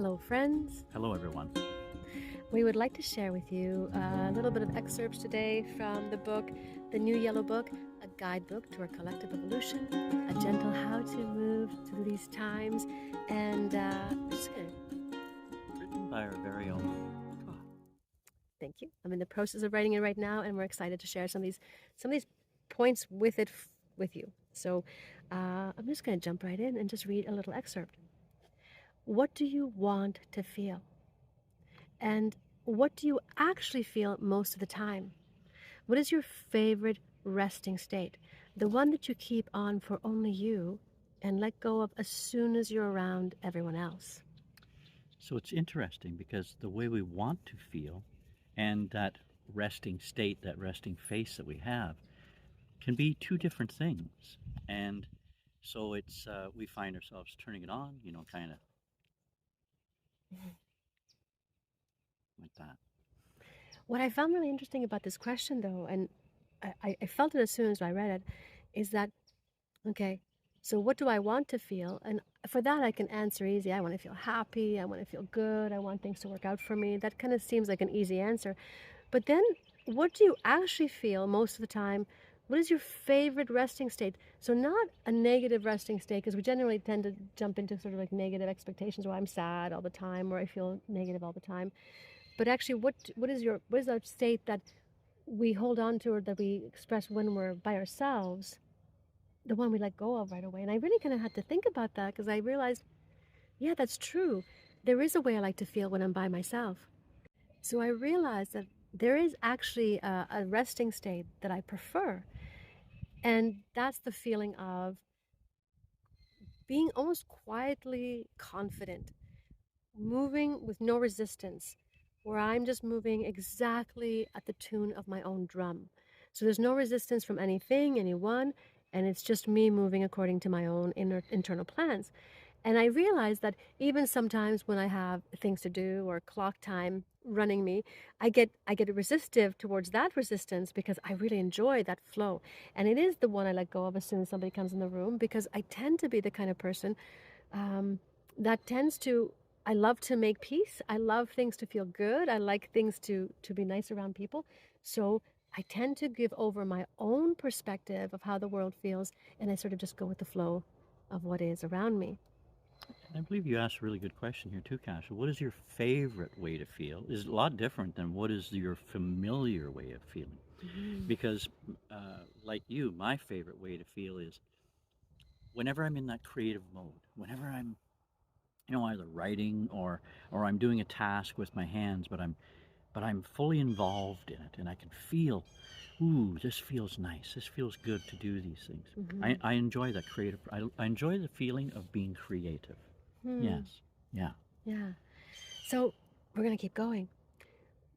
Hello, friends. Hello, everyone. We would like to share with you a little bit of excerpts today from the book, The New Yellow Book, a guidebook to our collective evolution, a gentle how to move through these times, and we're just gonna Written by our very own. thank you. I'm in the process of writing it right now, and we're excited to share some of these points with it with you. So I'm just going to jump right in and just read a little excerpt. What do you want to feel? And what do you actually feel most of the time? What is your favorite resting state? The one that you keep on for only you and let go of as soon as you're around everyone else. So it's interesting because the way we want to feel and that resting state, that resting face that we have, can be two different things. And so it's we find ourselves turning it on, kind of like that. What I found really interesting about this question, though, and I felt it as soon as I read it, is that, okay, so what do I want to feel? And for that, I can answer easy. I want to feel happy. I want to feel good. I want things to work out for me. That kind of seems like an easy answer. But then, what do you actually feel most of the time? What is your favorite resting state? So not a negative resting state, because we generally tend to jump into sort of like negative expectations, where I'm sad all the time, or I feel negative all the time. But actually, what is that state that we hold on to, or that we express when we're by ourselves, the one we let go of right away? And I really kind of had to think about that, because I realized, yeah, that's true. There is a way I like to feel when I'm by myself. So I realized that there is actually a resting state that I prefer. And that's the feeling of being almost quietly confident, moving with no resistance, where I'm just moving exactly at the tune of my own drum. So there's no resistance from anything, anyone, and it's just me moving according to my own internal plans. And I realize that even sometimes when I have things to do or clock time running me, I get resistive towards that resistance, because I really enjoy that flow. And it is the one I let go of as soon as somebody comes in the room, because I tend to be the kind of person that tends to, I love to make peace. I love things to feel good. I like things to be nice around people. So I tend to give over my own perspective of how the world feels, and I sort of just go with the flow of what is around me. I believe you asked a really good question here too, Kasha. What is your favorite way to feel? Is a lot different than what is your familiar way of feeling. Because, like you, my favorite way to feel is whenever I'm in that creative mode, whenever I'm either writing or I'm doing a task with my hands, but I'm fully involved in it, and I can feel, ooh, this feels nice. This feels good to do these things. I enjoy that creative. I enjoy the feeling of being creative. Yes. Yeah. Yeah. So we're going to keep going.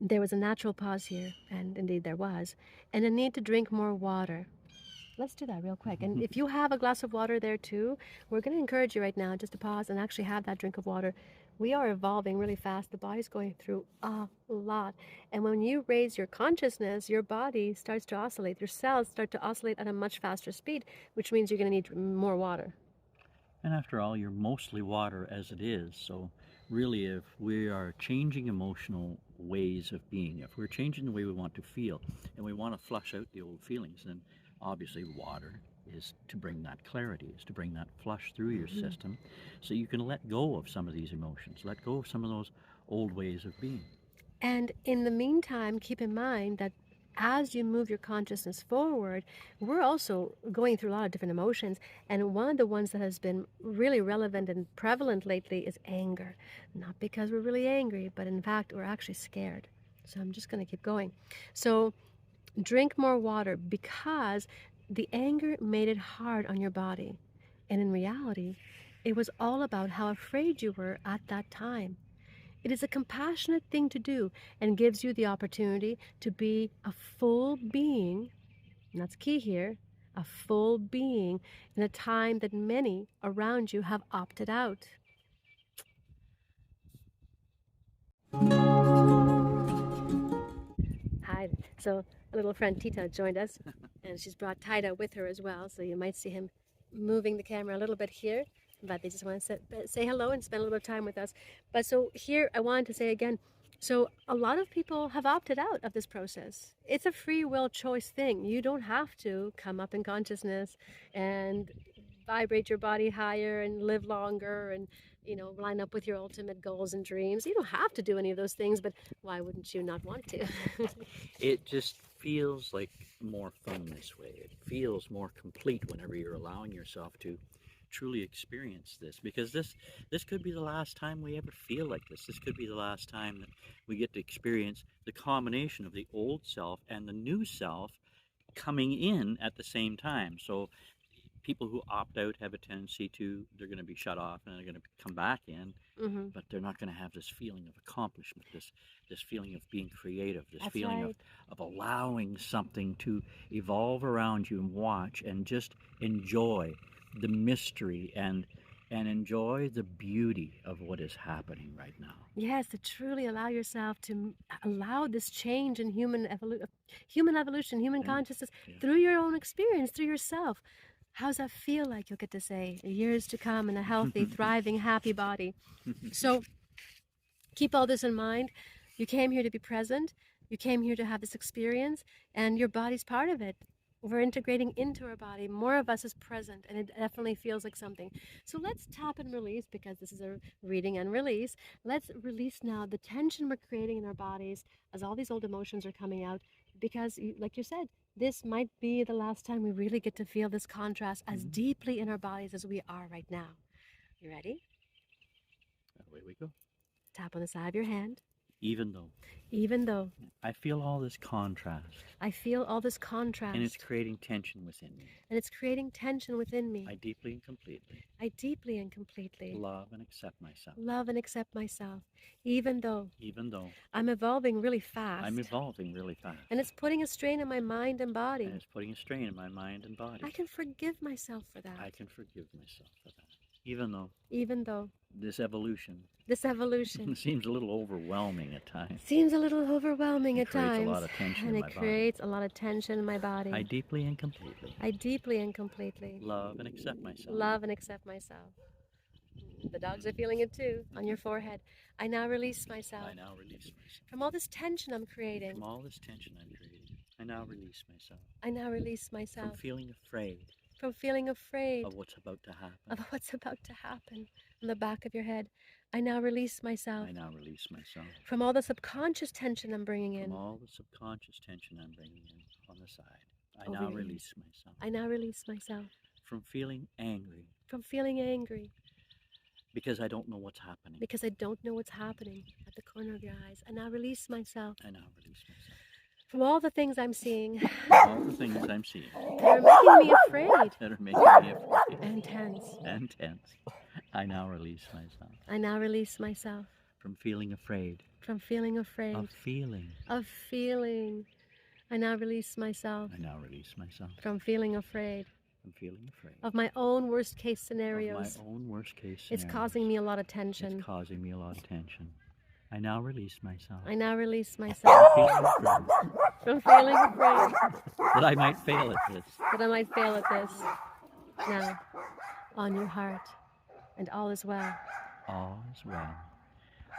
There was a natural pause here, and indeed there was, and a need to drink more water. Let's do that real quick. And if you have a glass of water there too, we're going to encourage you right now just to pause and actually have that drink of water. We are evolving really fast. The body's going through a lot. And when you raise your consciousness, your body starts to oscillate. Your cells start to oscillate at a much faster speed, which means you're going to need more water. And after all, you're mostly water as it is. So really, if we are changing emotional ways of being, if we're changing the way we want to feel, and we want to flush out the old feelings, then obviously water is to bring that clarity, is to bring that flush through your system, so you can let go of some of these emotions, let go of some of those old ways of being. And in the meantime, keep in mind that as you move your consciousness forward, we're also going through a lot of different emotions. And one of the ones that has been really relevant and prevalent lately is anger. Not because we're really angry, but in fact, we're actually scared. So I'm just going to keep going. So drink more water, because the anger made it hard on your body. And in reality, it was all about how afraid you were at that time. It is a compassionate thing to do, and gives you the opportunity to be a full being, and that's key here, a full being in a time that many around you have opted out. Hi. So a little friend Tita joined us, and she's brought Tida with her as well, so you might see him moving the camera a little bit here. but they just want to say hello and spend a little bit of time with us. But so here, I wanted to say again, so a lot of people have opted out of this process. It's a free will choice thing. You don't have to come up in consciousness and vibrate your body higher and live longer and line up with your ultimate goals and dreams. You don't have to do any of those things, but why wouldn't you not want to? It just feels like more fun this way. It feels more complete whenever you're allowing yourself to truly experience this, because this could be the last time we ever feel like this. This could be the last time that we get to experience the combination of the old self and the new self coming in at the same time. So people who opt out have a tendency to, they're going to be shut off and they're going to come back in, but they're not going to have this feeling of accomplishment, this feeling of being creative, this That's feeling right. of allowing something to evolve around you and watch and just enjoy the mystery and enjoy the beauty of what is happening right now. Yes, to truly allow yourself to allow this change in human evolution, human consciousness through your own experience, through yourself. How's that feel like? You'll get to say years to come in a healthy, thriving, happy body. So keep all this in mind. You came here to be present. You came here to have this experience, and your body's part of it. We're integrating into our body. More of us is present, and it definitely feels like something. So let's tap and release, because this is a reading and release. Let's release now the tension we're creating in our bodies as all these old emotions are coming out, because like you said, this might be the last time we really get to feel this contrast as deeply in our bodies as we are right now. You ready? Away we go. Tap on the side of your hand. Even though I feel all this contrast. I feel all this contrast. And it's creating tension within me. And it's creating tension within me. I deeply and completely love and accept myself. Love and accept myself. Even though I'm evolving really fast. And it's putting a strain on my mind and body. I can forgive myself for that. Even though this evolution seems a little overwhelming at times. Seems a little overwhelming at times. Creates a lot of tension in my body. And it creates a lot of tension in my body. I deeply and completely love and accept myself. Love and accept myself. The dogs are feeling it too, on your forehead. I now release myself. From all this tension I'm creating. I now release myself. I now release myself. From feeling afraid of what's about to happen. On the back of your head. I now release myself. From all the subconscious tension I'm bringing in. On the side. I now release myself. I now release myself. From feeling angry. Because I don't know what's happening. At the corner of your eyes. I now release myself. From all the things I'm seeing. That are making me afraid. And tense. I now release myself. From feeling afraid. Of feeling. I now release myself. From feeling afraid. Of my own worst case scenarios. It's causing me a lot of tension. I now release myself. From feeling afraid. That I might fail at this. Now, on your heart. And all is well. All is well.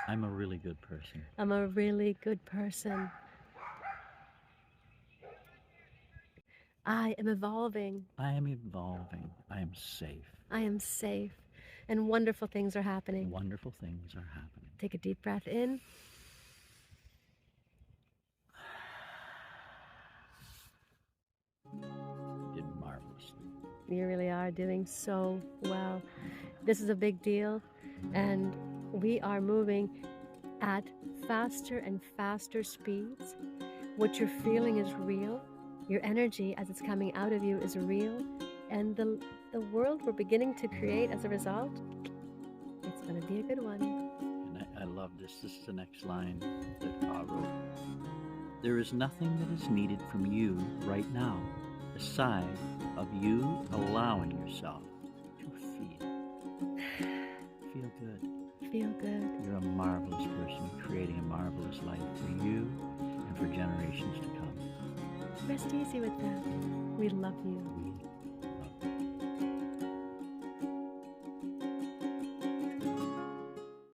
I'm a really good person. I am evolving. I am safe. And wonderful things are happening. Take a deep breath in. You did marvelously. You really are doing so well. This is a big deal, and we are moving at faster and faster speeds. What you're feeling is real. Your energy as it's coming out of you is real, and the world we're beginning to create as a result, it's going to be a good one. And I love this. This is the next line that I wrote. There is nothing that is needed from you right now, aside of you allowing yourself to feel. Feel good. You're a marvelous person, creating a marvelous life for you and for generations to come. Rest easy with that. We love you.